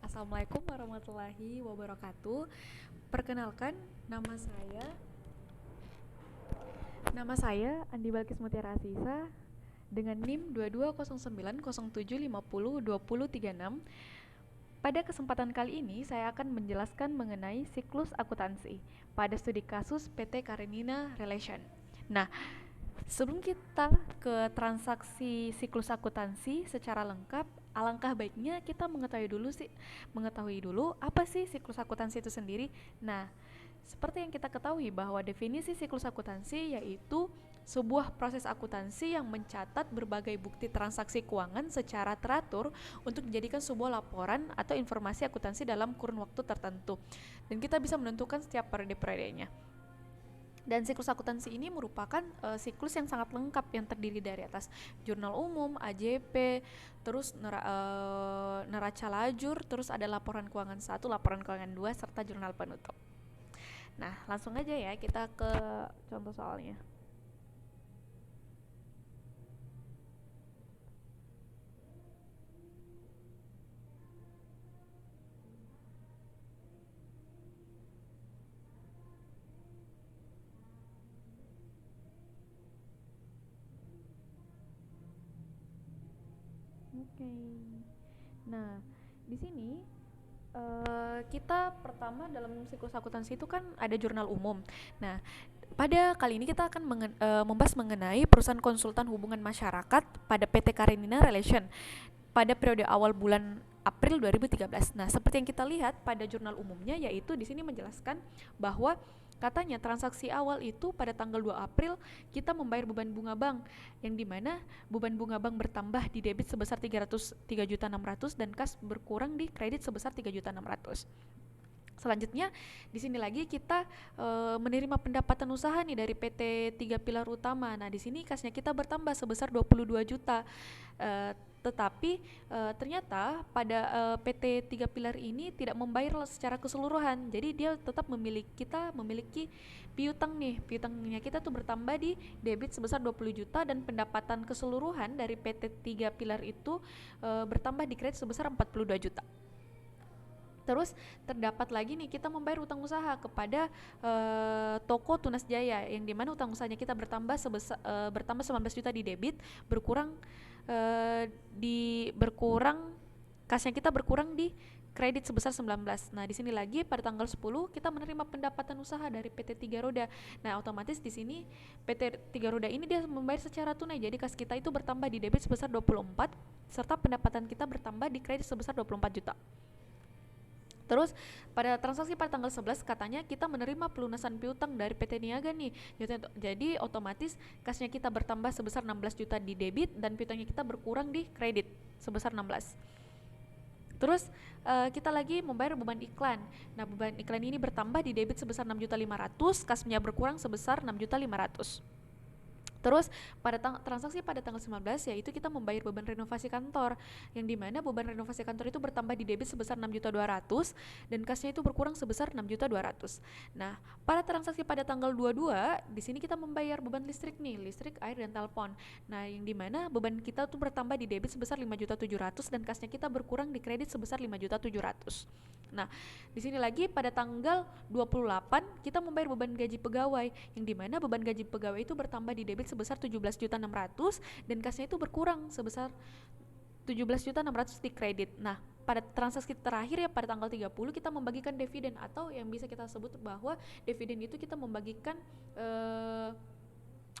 Assalamualaikum warahmatullahi wabarakatuh. Perkenalkan, nama saya Andi Balkis Mutiara Asisa dengan NIM 220907502036. Pada kesempatan kali ini saya akan menjelaskan mengenai siklus akuntansi pada studi kasus PT Karenina Relation. Nah, sebelum kita ke transaksi siklus akuntansi secara lengkap, alangkah baiknya kita mengetahui dulu apa sih siklus akuntansi itu sendiri. Nah, seperti yang kita ketahui bahwa definisi siklus akuntansi yaitu sebuah proses akuntansi yang mencatat berbagai bukti transaksi keuangan secara teratur untuk dijadikan sebuah laporan atau informasi akuntansi dalam kurun waktu tertentu. Dan kita bisa menentukan setiap periode-periodenya. Dan siklus akuntansi ini merupakan siklus yang sangat lengkap yang terdiri dari atas jurnal umum, AJP, terus neraca lajur, terus ada laporan keuangan 1, laporan keuangan 2, serta jurnal penutup. Nah, langsung aja ya kita ke contoh soalnya. Oke. Nah, di sini kita pertama dalam siklus akuntansi itu kan ada jurnal umum. Nah, pada kali ini kita akan membahas mengenai perusahaan konsultan hubungan masyarakat pada PT Karenina Relation pada periode awal bulan April 2013. Nah, seperti yang kita lihat pada jurnal umumnya, yaitu di sini menjelaskan bahwa katanya transaksi awal itu pada tanggal 2 April kita membayar beban bunga bank, yang dimana beban bunga bank bertambah di debit sebesar 303.600.000 dan kas berkurang di kredit sebesar 3.600.000. Selanjutnya, di sini lagi kita menerima pendapatan usaha nih dari PT Tiga Pilar Utama. Nah, di sini kasnya kita bertambah sebesar 22 juta. Tetapi ternyata pada PT Tiga Pilar ini tidak membayar secara keseluruhan. Jadi dia tetap memiliki piutang nih. Piutangnya kita tuh bertambah di debit sebesar 20 juta dan pendapatan keseluruhan dari PT Tiga Pilar itu bertambah di kredit sebesar 42 juta. Terus terdapat lagi nih kita membayar utang usaha kepada toko Tunas Jaya, yang dimana utang usahanya kita bertambah 19 juta di debit, berkurang kasnya kita berkurang di kredit sebesar 19. Nah, di sini lagi pada tanggal 10 kita menerima pendapatan usaha dari PT Tiga Roda. Nah, otomatis di sini PT Tiga Roda ini dia membayar secara tunai. Jadi kas kita itu bertambah di debit sebesar 24 serta pendapatan kita bertambah di kredit sebesar 24 juta. Terus pada transaksi pada tanggal 11 katanya kita menerima pelunasan piutang dari PT Niaga nih. Jadi otomatis kasnya kita bertambah sebesar 16 juta di debit dan piutangnya kita berkurang di kredit sebesar 16. Terus kita lagi membayar beban iklan. Nah, beban iklan ini bertambah di debit sebesar 6.500.000, kasnya berkurang sebesar 6.500.000. Terus pada transaksi pada tanggal 19 yaitu kita membayar beban renovasi kantor, yang dimana beban renovasi kantor itu bertambah di debit sebesar 6.200.000 dan kasnya itu berkurang sebesar 6.200.000. Nah, pada transaksi pada tanggal 22 di sini kita membayar beban listrik nih, listrik, air dan telepon. Nah, yang dimana beban kita tuh bertambah di debit sebesar 5.700.000 dan kasnya kita berkurang di kredit sebesar 5.700.000. Nah, di sini lagi pada tanggal 28 kita membayar beban gaji pegawai, yang dimana beban gaji pegawai itu bertambah di debit sebesar 17.600.000 dan kasnya itu berkurang sebesar 17.600.000 di kredit. Nah, pada transaksi terakhir ya pada tanggal 30 kita membagikan dividen, atau yang bisa kita sebut bahwa dividen itu kita membagikan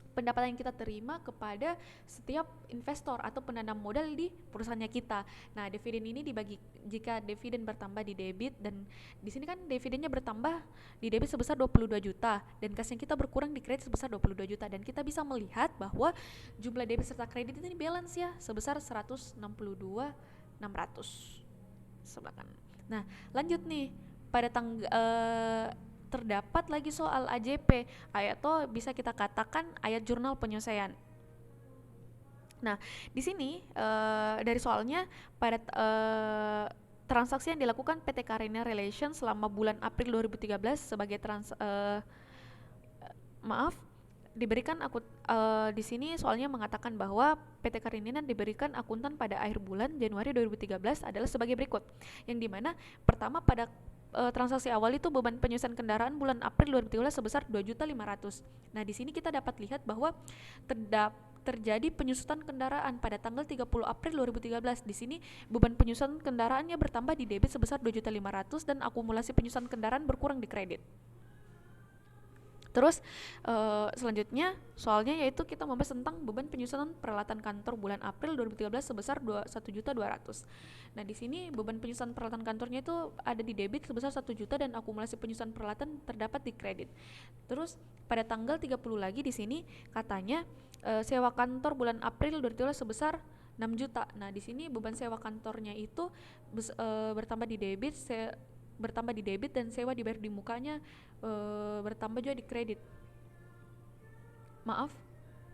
pendapatan yang kita terima kepada setiap investor atau penanam modal di perusahaannya kita. Nah, dividen ini dibagi jika dividen bertambah di debit, dan di sini kan dividennya bertambah di debit sebesar 22 juta dan kas yang kita berkurang di kredit sebesar 22 juta, dan kita bisa melihat bahwa jumlah debit serta kredit ini balance ya sebesar 162.600 sebakan. Nah, lanjut nih pada terdapat lagi soal AJP, atau bisa kita katakan ayat jurnal penyelesaian. Nah, di sini dari soalnya pada transaksi yang dilakukan PT Karina Relation selama bulan April 2013 sebagai diberikan di sini soalnya mengatakan bahwa PT Karininan diberikan akuntan pada akhir bulan Januari 2013 adalah sebagai berikut. Yang dimana pertama pada transaksi awal itu beban penyusunan kendaraan bulan April 2013 sebesar 2.500.000. Nah, di sini kita dapat lihat bahwa terjadi penyusutan kendaraan pada tanggal 30 April 2013. Di sini beban penyusutan kendaraannya bertambah di debit sebesar 2.500.000 dan akumulasi penyusutan kendaraan berkurang di kredit. Terus selanjutnya soalnya yaitu kita membahas tentang beban penyusunan peralatan kantor bulan April 2013 sebesar 1.200.000. Nah, di sini beban penyusunan peralatan kantornya itu ada di debit sebesar 1 juta dan akumulasi penyusunan peralatan terdapat di kredit. Terus pada tanggal 30 lagi di sini katanya sewa kantor bulan April 2013 sebesar 6 juta. Nah, di sini beban sewa kantornya itu bertambah di debit dan sewa dibayar di mukanya bertambah juga di kredit. Maaf,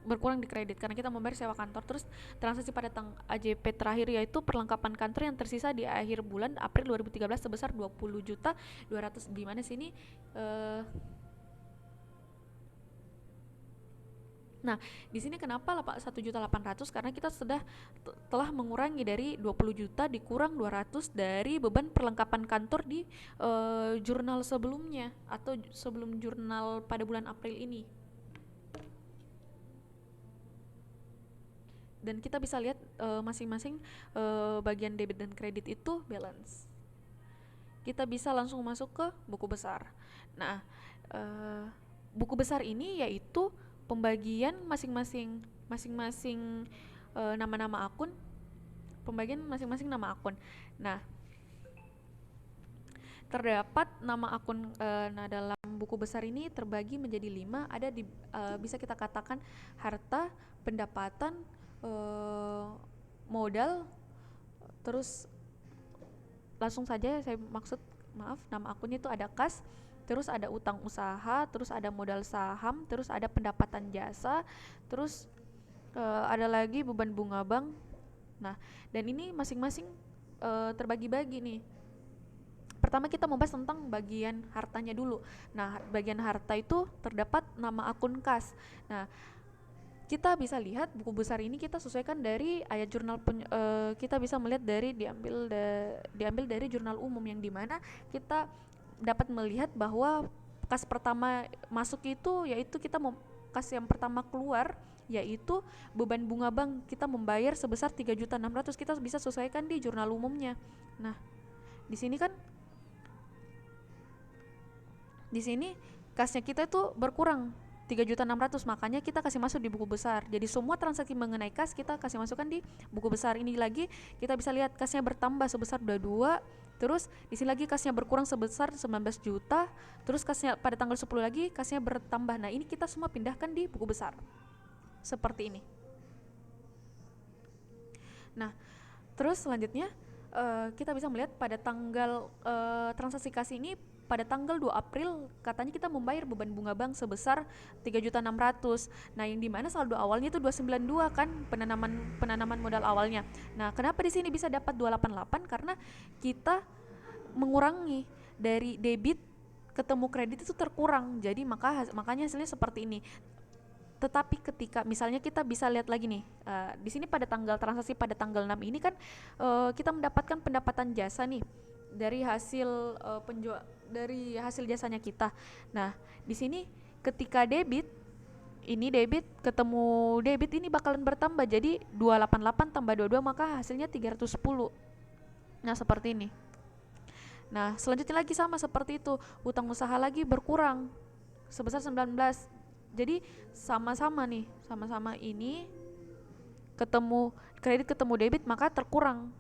berkurang di kredit karena kita membayar sewa kantor. Terus transaksi pada AJP terakhir yaitu perlengkapan kantor yang tersisa di akhir bulan April 2013 sebesar 20.200.000. Di mana sini Nah, di sini kenapa 1.800.000? Karena kita telah mengurangi dari 20 juta dikurang 200 dari beban perlengkapan kantor di jurnal sebelumnya atau sebelum jurnal pada bulan April ini. Dan kita bisa lihat masing-masing bagian debit dan kredit itu balance. Kita bisa langsung masuk ke buku besar. Nah, buku besar ini yaitu pembagian masing-masing nama-nama akun, pembagian masing-masing nama akun. Nah, terdapat nama akun. Nah, dalam buku besar ini terbagi menjadi 5. Ada di bisa kita katakan harta, pendapatan, modal. Terus langsung saja saya nama akunnya itu ada kas, terus ada utang usaha, terus ada modal saham, terus ada pendapatan jasa, terus ada lagi beban bunga bank. Nah, dan ini masing-masing terbagi-bagi nih. Pertama kita membahas tentang bagian hartanya dulu. Nah, bagian harta itu terdapat nama akun kas. Nah, kita bisa lihat buku besar ini kita sesuaikan dari ayat jurnal kita bisa melihat dari diambil dari jurnal umum, yang dimana kita dapat melihat bahwa kas pertama masuk itu yaitu kas yang pertama keluar yaitu beban bunga bank, kita membayar sebesar 3.600.000. kita bisa sesuaikan di jurnal umumnya. Nah, di sini kasnya kita itu berkurang 3.600.000, makanya kita kasih masuk di buku besar. Jadi semua transaksi mengenai kas kita kasih masukkan di buku besar. Ini lagi kita bisa lihat kasnya bertambah sebesar 22, terus di sini lagi kasnya berkurang sebesar 19 juta, terus kasnya pada tanggal 10 lagi kasnya bertambah. Nah, ini kita semua pindahkan di buku besar seperti ini. Nah, terus selanjutnya kita bisa melihat pada tanggal transaksi kas ini pada tanggal 2 April katanya kita membayar beban bunga bank sebesar 3.600.000. Nah, yang dimana saldo awalnya itu 292 kan, penanaman modal awalnya. Nah, kenapa di sini bisa dapat 288? Karena kita mengurangi dari debit ketemu kredit itu terkurang. Jadi makanya hasilnya seperti ini. Tetapi ketika misalnya kita bisa lihat lagi nih, di sini pada tanggal transaksi pada tanggal 6 ini kan kita mendapatkan pendapatan jasa nih dari hasil dari hasil jasanya kita. Nah, di sini ketika debit ketemu debit ini bakalan bertambah jadi 288 tambah 22 maka hasilnya 310. Nah, seperti ini. Nah, selanjutnya lagi sama seperti itu, utang usaha lagi berkurang sebesar 19. Jadi sama-sama ini ketemu kredit ketemu debit maka terkurang.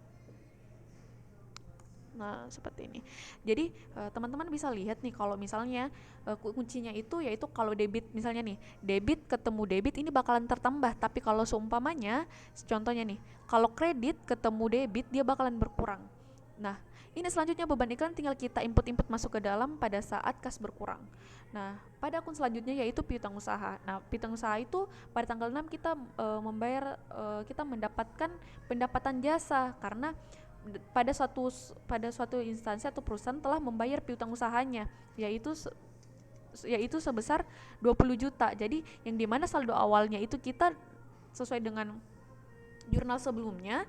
Nah, seperti ini. Jadi teman-teman bisa lihat nih kalau misalnya kuncinya itu yaitu kalau debit misalnya nih, debit ketemu debit ini bakalan tertambah, tapi kalau seumpamanya contohnya nih, kalau kredit ketemu debit dia bakalan berkurang. Nah, ini selanjutnya beban iklan tinggal kita input masuk ke dalam pada saat kas berkurang. Nah, pada akun selanjutnya yaitu piutang usaha. Nah, piutang usaha itu pada tanggal 6 kita kita mendapatkan pendapatan jasa karena pada suatu instansi atau perusahaan telah membayar piutang usahanya, yaitu yaitu sebesar 20 juta. Jadi yang dimana saldo awalnya itu kita sesuai dengan jurnal sebelumnya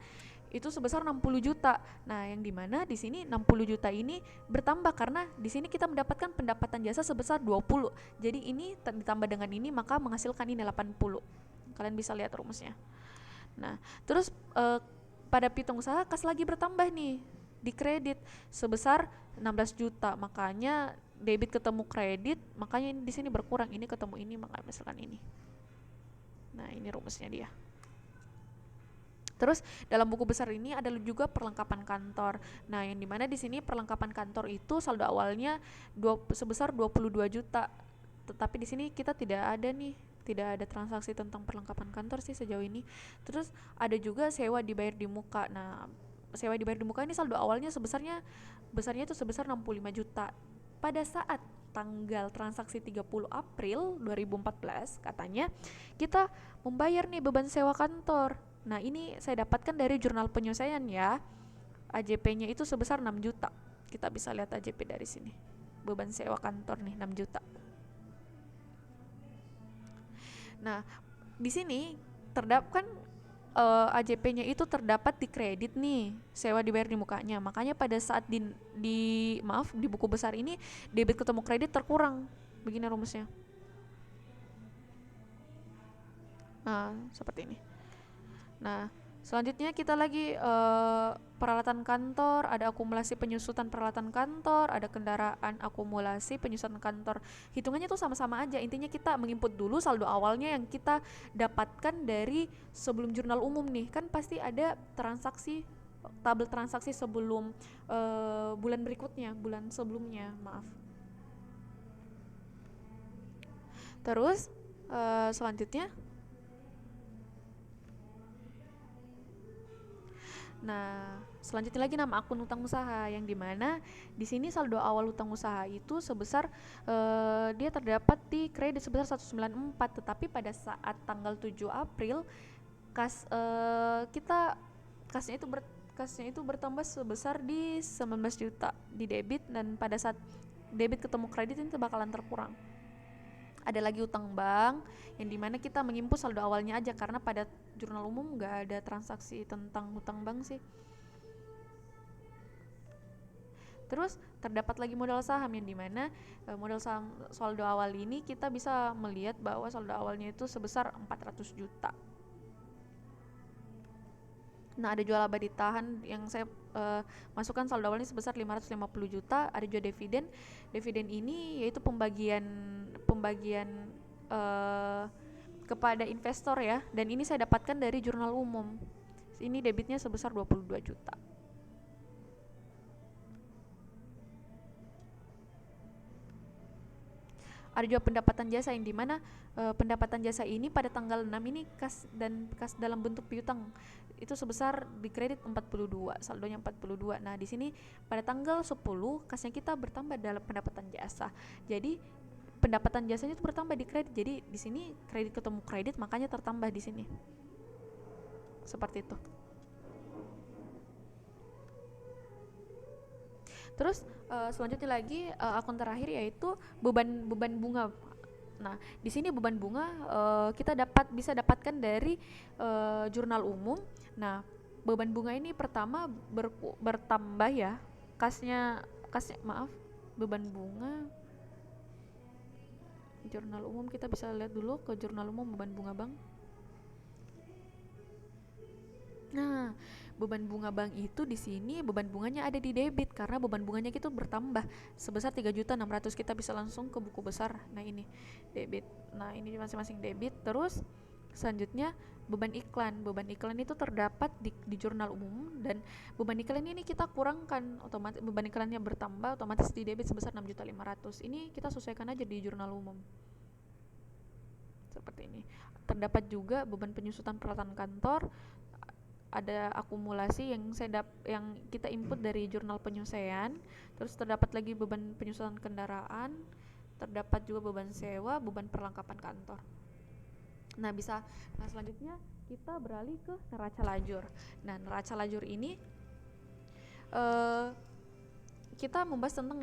itu sebesar 60 juta. Nah, yang dimana di sini 60 juta ini bertambah karena di sini kita mendapatkan pendapatan jasa sebesar 20. Jadi ini ditambah dengan ini maka menghasilkan ini 80. Kalian bisa lihat rumusnya. Nah, terus pada pitung usaha kas lagi bertambah nih di kredit sebesar 16 juta. Makanya debit ketemu kredit, makanya ini di sini berkurang, ini ketemu ini, maka misalkan ini. Nah, ini rumusnya dia. Terus dalam buku besar ini ada juga perlengkapan kantor. Nah, yang dimana di sini perlengkapan kantor itu saldo awalnya sebesar 22 juta. Tetapi di sini kita tidak ada transaksi tentang perlengkapan kantor sih sejauh ini. Terus ada juga sewa dibayar di muka. Nah, sewa dibayar di muka ini saldo awalnya besarnya itu sebesar 65 juta. Pada saat tanggal transaksi 30 April 2014 katanya kita membayar nih beban sewa kantor. Nah, ini saya dapatkan dari jurnal penyelesaian ya. AJP-nya itu sebesar 6 juta. Kita bisa lihat AJP dari sini. Beban sewa kantor nih 6 juta. Nah, di sini terdapat kan AJP-nya itu terdapat di kredit nih, sewa dibayar di mukanya. Makanya pada saat di buku besar ini debit ketemu kredit terkurang. Begini rumusnya. Nah, seperti ini. Nah, selanjutnya kita lagi peralatan kantor, ada akumulasi penyusutan peralatan kantor, ada kendaraan akumulasi penyusutan kantor. Hitungannya tuh sama-sama aja. Intinya kita menginput dulu saldo awalnya yang kita dapatkan dari sebelum jurnal umum nih. Kan pasti ada tabel transaksi sebelum bulan berikutnya, bulan sebelumnya, maaf. Terus selanjutnya nah, selanjutnya lagi nama akun utang usaha yang dimana di sini saldo awal utang usaha itu sebesar dia terdapat di kredit sebesar 194, tetapi pada saat tanggal 7 April kasnya itu bertambah sebesar di 19 juta di debit, dan pada saat debit ketemu kredit itu bakalan terkurang. Ada lagi utang bank yang dimana kita menginput saldo awalnya aja karena pada jurnal umum nggak ada transaksi tentang utang bank sih. Terus terdapat lagi modal saham yang dimana modal saham saldo awal ini kita bisa melihat bahwa saldo awalnya itu sebesar 400 juta. Nah, ada jual laba ditahan yang saya masukkan saldo awalnya sebesar 550 juta. Ada juga dividen. Dividen ini yaitu pembagian kepada investor ya, dan ini saya dapatkan dari jurnal umum. Ini debitnya sebesar 22 juta. Ada juga pendapatan jasa yang dimana pendapatan jasa ini pada tanggal 6 ini kas dalam bentuk piutang itu sebesar di kredit 42, saldonya 42. Nah, di sini pada tanggal 10 kasnya kita bertambah dalam pendapatan jasa. Jadi pendapatan jasanya itu bertambah di kredit. Jadi di sini kredit ketemu kredit makanya tertambah di sini. Seperti itu. Terus selanjutnya lagi akun terakhir yaitu beban bunga. Nah, di sini beban bunga kita bisa dapatkan dari jurnal umum. Nah, beban bunga ini pertama bertambah ya. Kasnya maaf, beban bunga jurnal umum kita bisa lihat dulu ke jurnal umum beban bunga bank. Nah, beban bunga bank itu di sini beban bunganya ada di debit karena beban bunganya itu bertambah sebesar 3.600.000. Kita bisa langsung ke buku besar. Nah, ini debit. Nah, ini masing-masing debit. Terus selanjutnya beban iklan. Beban iklan itu terdapat di jurnal umum, dan beban iklan ini kita kurangkan, otomatis beban iklannya bertambah, otomatis di debit sebesar 6.500.000. Ini kita sesuaikan aja di jurnal umum. Seperti ini. Terdapat juga beban penyusutan peralatan kantor, ada akumulasi yang kita input dari jurnal penyelesaian. Terus terdapat lagi beban penyusutan kendaraan, terdapat juga beban sewa, beban perlengkapan kantor. Nah, selanjutnya kita beralih ke neraca lajur. Nah, neraca lajur ini kita membahas tentang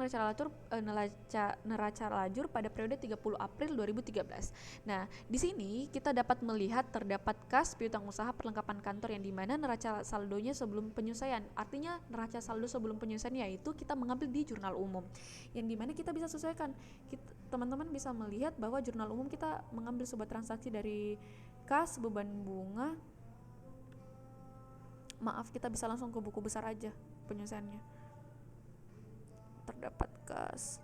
neraca lajur pada periode 30 April 2013. Nah, di sini kita dapat melihat terdapat kas piutang usaha perlengkapan kantor yang dimana neraca saldonya sebelum penyelesaian. Artinya neraca saldo sebelum penyelesaian yaitu kita mengambil di jurnal umum, yang dimana kita bisa sesuaikan. Teman-teman bisa melihat bahwa jurnal umum kita mengambil sebuah transaksi dari kas beban bunga. Maaf, kita bisa langsung ke buku besar aja penyelesaiannya. Terdapat kas.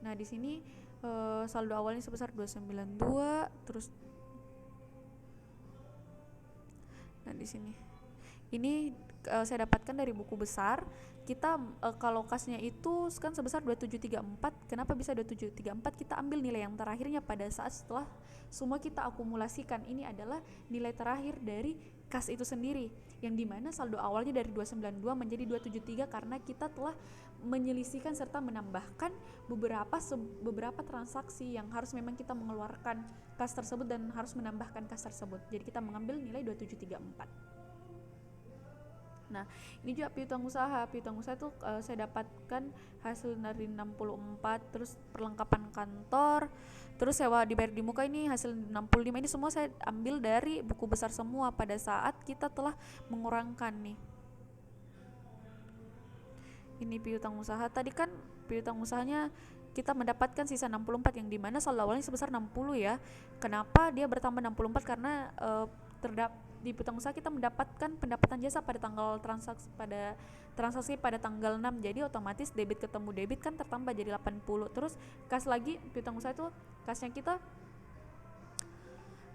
Nah, di sini saldo awalnya sebesar 292, terus nah di sini. Ini saya dapatkan dari buku besar. Kita kalau kasnya itu kan sebesar 2734. Kenapa bisa 2734? Kita ambil nilai yang terakhirnya pada saat setelah semua kita akumulasikan. Ini adalah nilai terakhir dari kas itu sendiri, yang dimana saldo awalnya dari 292 menjadi 273 karena kita telah menyelisihkan serta menambahkan beberapa transaksi yang harus memang kita mengeluarkan kas tersebut dan harus menambahkan kas tersebut. Jadi kita mengambil nilai 2734. Nah, ini juga piutang usaha. Piutang usaha itu saya dapatkan hasil dari 64, terus perlengkapan kantor, terus sewa dibayar di muka ini hasil 65. Ini semua saya ambil dari buku besar semua pada saat kita telah mengurangkan nih. Ini piutang usaha. Tadi kan piutang usahanya kita mendapatkan sisa 64 yang dimana saldo awalnya sebesar 60 ya. Kenapa dia bertambah 64? Karena di piutang usaha kita mendapatkan pendapatan jasa pada tanggal transaksi pada tanggal 6. Jadi otomatis debit ketemu debit kan tertambah jadi 80. Terus kas lagi piutang usaha itu kasnya kita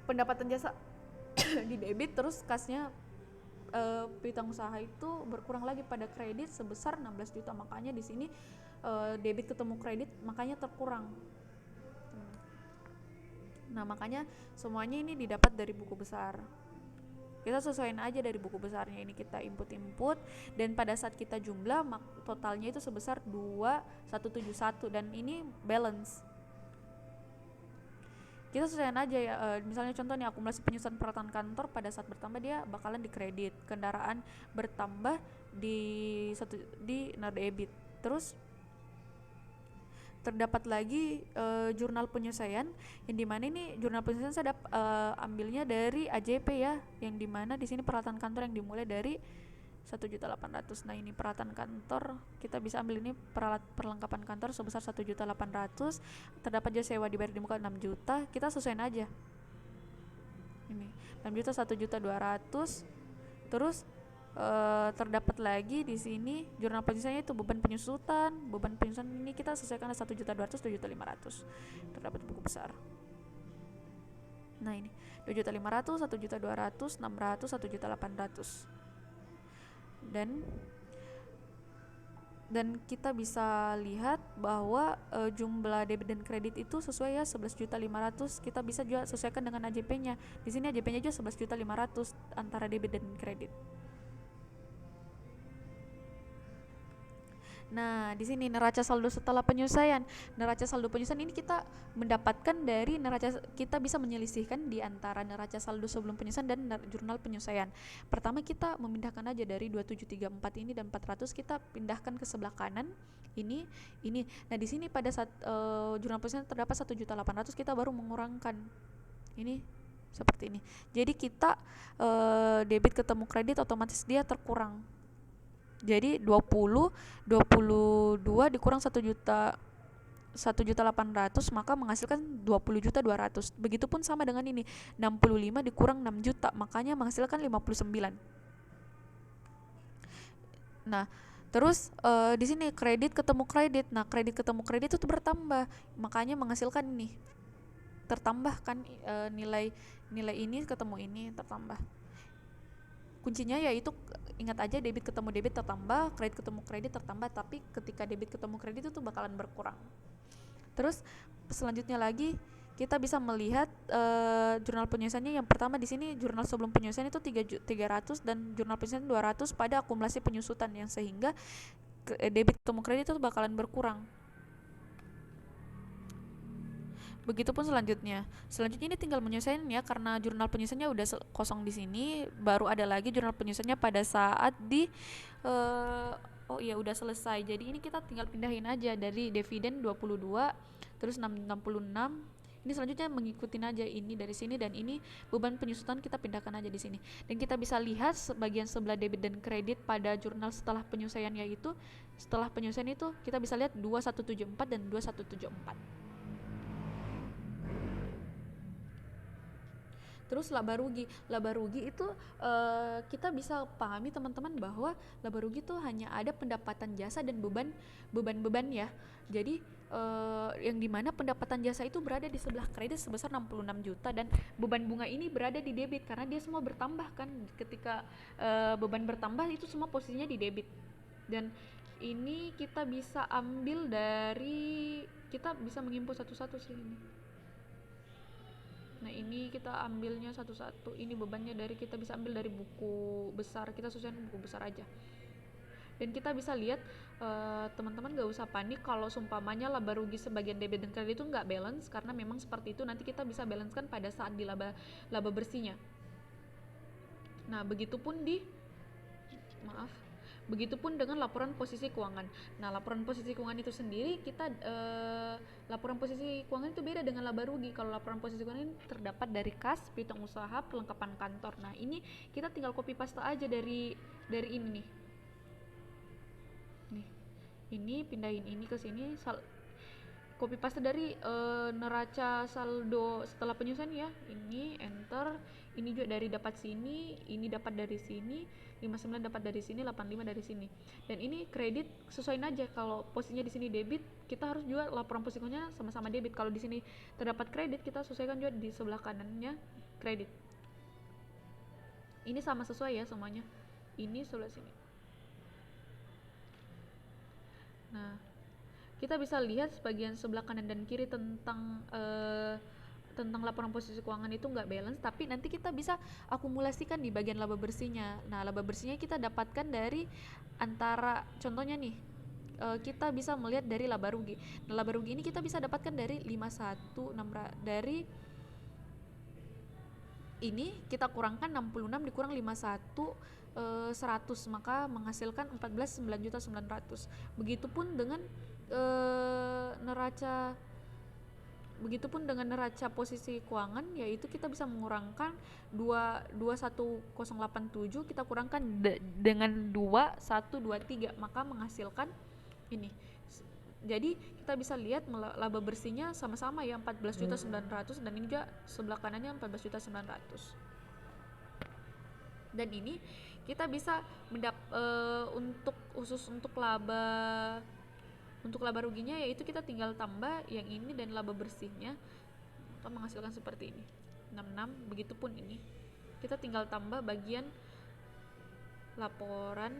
pendapatan jasa di debit, terus kasnya piutang usaha itu berkurang lagi pada kredit sebesar 16 juta. Makanya di sini debit ketemu kredit makanya terkurang. Nah, makanya semuanya ini didapat dari buku besar. Kita sesuaiin aja dari buku besarnya, ini kita input dan pada saat kita jumlah totalnya itu sebesar 2171 dan ini balance. Kita sesuaiin aja ya, misalnya contoh nih akumulasi penyusutan peralatan kantor pada saat bertambah dia bakalan dikredit, kendaraan bertambah di debit. Terus terdapat lagi jurnal penyelesaian yang dimana ini jurnal penyelesaian saya ambilnya dari AJP ya, yang dimana di sini peralatan kantor yang dimulai dari 1.800.000. Nah, ini peralatan kantor kita bisa ambil ini perlengkapan kantor sebesar 1.800.000. Terdapat jasa sewa dibayar di muka 6 juta. Kita sesuaiin aja. Ini 6 juta 1.200.000. Terus terdapat lagi di sini jurnal penyusutannya itu beban penyusutan ini kita sesuaikan 1.200.000, 2.500.000. Terdapat buku besar. Nah, ini 2.500.000, 1.200.000, 600, 1.800.000. Dan kita bisa lihat bahwa jumlah debit dan kredit itu sesuai ya 11.500.000. Kita bisa juga sesuaikan dengan AJP-nya. Di sini AJP-nya juga 11.500.000 antara debit dan kredit. Nah, di sini neraca saldo setelah penyelesaian. Neraca saldo penyelesaian ini kita mendapatkan dari kita bisa menyelisihkan di antara neraca saldo sebelum penyelesaian dan jurnal penyelesaian. Pertama kita memindahkan aja dari 2734 ini dan 400 kita pindahkan ke sebelah kanan. Ini. Nah, di sini pada saat jurnal penyelesaian terdapat 1.800.000 kita baru mengurangkan. Ini seperti ini. Jadi kita debit ketemu kredit otomatis dia terkurang. Jadi 22 dikurang 1.800.000 maka menghasilkan 20.200.000. Begitupun sama dengan ini 65 dikurang 6 juta makanya menghasilkan 59. Nah, terus di sini kredit ketemu kredit. Nah, kredit ketemu kredit itu bertambah makanya menghasilkan ini tertambah kan, nilai ini ketemu ini tertambah. Kuncinya yaitu ingat aja debit ketemu debit tertambah, kredit ketemu kredit tertambah, tapi ketika debit ketemu kredit itu bakalan berkurang. Terus selanjutnya lagi kita bisa melihat jurnal penyelesaiannya. Yang pertama di sini jurnal sebelum penyelesaian itu 300 dan jurnal penyelesaian 200 pada akumulasi penyusutan yang sehingga debit ketemu kredit itu bakalan berkurang. Begitupun selanjutnya. Selanjutnya ini tinggal penyelesaian ya, karena jurnal penyelesaiannya udah kosong di sini, baru ada lagi jurnal penyelesaiannya pada saat di eh, oh iya udah selesai. Jadi ini kita tinggal pindahin aja dari dividen 22 terus 66. Ini selanjutnya mengikutin aja ini dari sini, dan ini beban penyusutan kita pindahkan aja di sini. Dan kita bisa lihat bagian sebelah debit dan kredit pada jurnal setelah penyelesaian, yaitu setelah penyelesaian itu kita bisa lihat 2174 dan 2174. Terus laba rugi itu kita bisa pahami teman-teman bahwa laba rugi itu hanya ada pendapatan jasa dan beban ya. Jadi yang dimana pendapatan jasa itu berada di sebelah kredit sebesar 66 juta, dan beban bunga ini berada di debit karena dia semua bertambah kan. Ketika beban bertambah itu semua posisinya di debit. Dan ini kita bisa ambil dari, kita bisa mengimput satu-satu sih ini. Nah ini kita ambilnya satu-satu. Ini bebannya dari, kita bisa ambil dari buku besar, kita sesuaikan buku besar aja. Dan kita bisa lihat teman-teman gak usah panik kalau seumpamanya laba rugi sebagian debit dan kredit itu nggak balance, karena memang seperti itu nanti kita bisa balance kan pada saat di laba bersihnya. Nah begitupun dengan laporan posisi keuangan. Nah, laporan posisi keuangan itu sendiri kita laporan posisi keuangan itu beda dengan laba rugi. Kalau laporan posisi keuangan ini terdapat dari kas, piutang usaha, perlengkapan kantor. Nah, ini kita tinggal copy paste aja dari ini nih. Nih. Ini pindahin ini ke sini, copy paste dari neraca saldo setelah penyusunan ya. Ini enter, ini juga dari dapat sini, ini dapat dari sini, 59 dapat dari sini, 85 dari sini. Dan ini kredit sesuaiin aja, kalau posisinya di sini debit, kita harus juga laporan posisinya sama-sama debit. Kalau di sini terdapat kredit, kita sesuaikan juga di sebelah kanannya kredit. Ini sama sesuai ya semuanya. Ini sebelah sini. Nah, kita bisa lihat sebagian sebelah kanan dan kiri tentang laporan posisi keuangan itu nggak balance, tapi nanti kita bisa akumulasikan di bagian laba bersihnya. Nah, laba bersihnya kita dapatkan dari antara, contohnya nih, kita bisa melihat dari laba rugi. Nah, laba rugi ini kita bisa dapatkan dari 51 dari ini kita kurangkan 66 dikurang 51 100, maka menghasilkan 14.900.900. Begitupun dengan neraca posisi keuangan, yaitu kita bisa mengurangkan 21087 kita kurangkan dengan 2123, maka menghasilkan ini. Jadi kita bisa lihat laba bersihnya sama-sama ya 14.900.000, dan ini juga sebelah kanannya 14.900.000. Dan ini kita bisa untuk laba ruginya, yaitu kita tinggal tambah yang ini dan laba bersihnya atau menghasilkan seperti ini 66. Begitupun ini kita tinggal tambah bagian laporan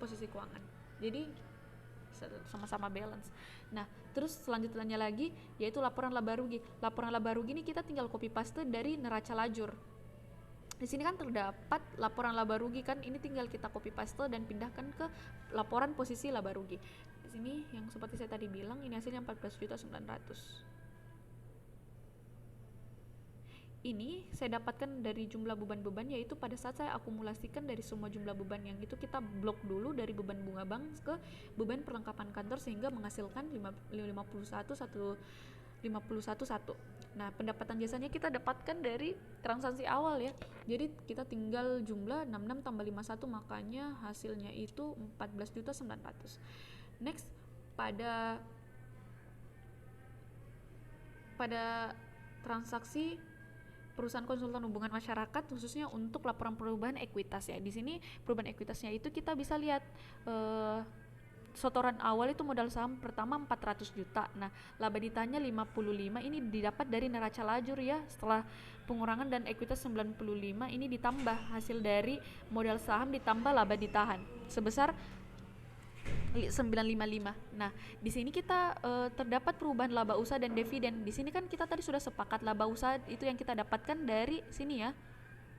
posisi keuangan, jadi sama-sama balance. Nah, terus selanjutnya lagi yaitu laporan laba rugi. Laporan laba rugi ini kita tinggal copy paste dari neraca lajur. Di sini kan terdapat laporan laba rugi kan, ini tinggal kita copy paste dan pindahkan ke laporan posisi laba rugi. Di sini yang seperti saya tadi bilang, ini hasilnya 14.900.000. Ini saya dapatkan dari jumlah beban-beban, yaitu pada saat saya akumulasikan dari semua jumlah beban yang itu kita blok dulu dari beban bunga bank ke beban perlengkapan kantor, sehingga menghasilkan 51.1. Nah, pendapatan jasanya kita dapatkan dari transaksi awal ya. Jadi kita tinggal jumlah 66 tambah 51, makanya hasilnya itu 14.900.000. Next, pada transaksi perusahaan konsultan hubungan masyarakat, khususnya untuk laporan perubahan ekuitas ya. Di sini perubahan ekuitasnya itu kita bisa lihat setoran awal itu modal saham pertama 400 juta. Nah, laba ditanya 55, ini didapat dari neraca lajur ya. Setelah pengurangan dan ekuitas 95, ini ditambah hasil dari modal saham ditambah laba ditahan sebesar 955. Nah, di sini kita terdapat perubahan laba usaha dan dividen. Di sini kan kita tadi sudah sepakat laba usaha itu yang kita dapatkan dari sini ya,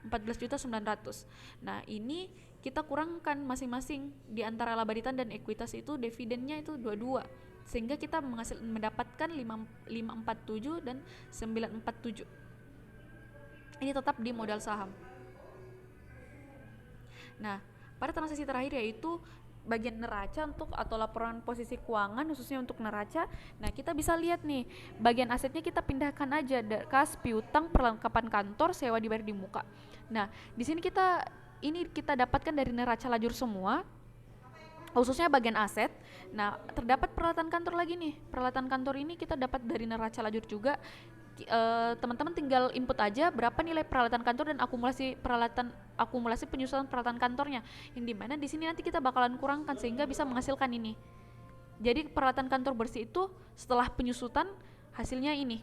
14.900.000. Nah, ini kita kurangkan masing-masing di antara laba ditahan dan ekuitas itu, dividennya itu 22. sehingga kita mendapatkan 547 dan 947. Ini tetap di modal saham. Nah, pada transaksi terakhir yaitu bagian neraca atau laporan posisi keuangan khususnya untuk neraca. Nah, kita bisa lihat nih, bagian asetnya kita pindahkan aja, kas, piutang, perlengkapan kantor, sewa dibayar di muka. Nah, di sini kita dapatkan dari neraca lajur semua, khususnya bagian aset. Nah, terdapat peralatan kantor lagi nih. Peralatan kantor ini kita dapat dari neraca lajur juga. Teman-teman tinggal input aja berapa nilai peralatan kantor dan akumulasi penyusunan peralatan kantornya, yang dimana di sini nanti kita bakalan kurangkan sehingga bisa menghasilkan ini. Jadi peralatan kantor bersih itu setelah penyusutan hasilnya ini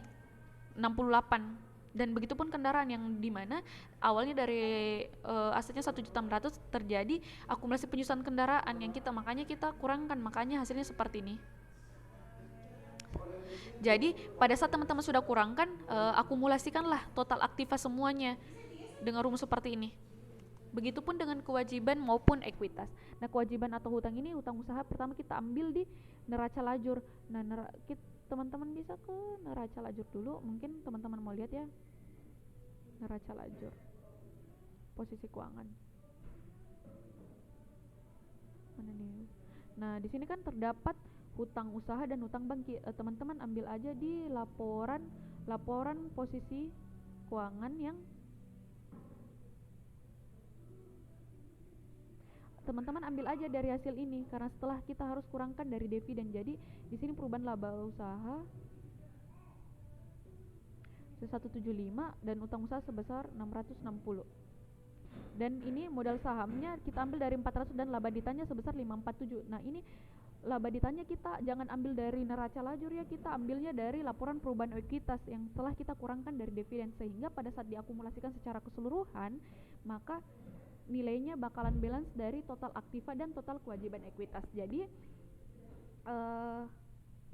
68, dan begitupun kendaraan yang dimana awalnya dari asetnya 1.400.000 terjadi akumulasi penyusunan kendaraan yang makanya kita kurangkan, makanya hasilnya seperti ini. Jadi pada saat teman-teman sudah kurangkan, akumulasikanlah total aktiva semuanya dengan rumus seperti ini. Begitupun dengan kewajiban maupun ekuitas. Nah, kewajiban atau hutang ini, hutang usaha pertama kita ambil di neraca lajur. Nah, teman-teman bisa ke neraca lajur dulu, mungkin teman-teman mau lihat ya neraca lajur posisi keuangan. Mana nih? Nah, di sini kan terdapat hutang usaha dan hutang bank. Teman-teman ambil aja di laporan posisi keuangan yang teman-teman ambil aja dari hasil ini, karena setelah kita harus kurangkan dari dividen. Jadi di sini perubahan laba usaha 175 dan utang usaha sebesar 660. Dan ini modal sahamnya kita ambil dari 400 dan laba ditanya sebesar 547. Nah, ini laba ditanya kita jangan ambil dari neraca lajur ya, kita ambilnya dari laporan perubahan ekuitas yang telah kita kurangkan dari dividen, sehingga pada saat diakumulasikan secara keseluruhan maka nilainya bakalan balance dari total aktiva dan total kewajiban ekuitas. Jadi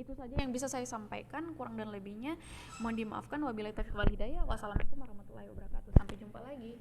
itu saja yang bisa saya sampaikan, kurang dan lebihnya mohon dimaafkan. Wabillahi taufiq wal hidayah. Wassalamualaikum warahmatullahi wabarakatuh. Sampai jumpa lagi.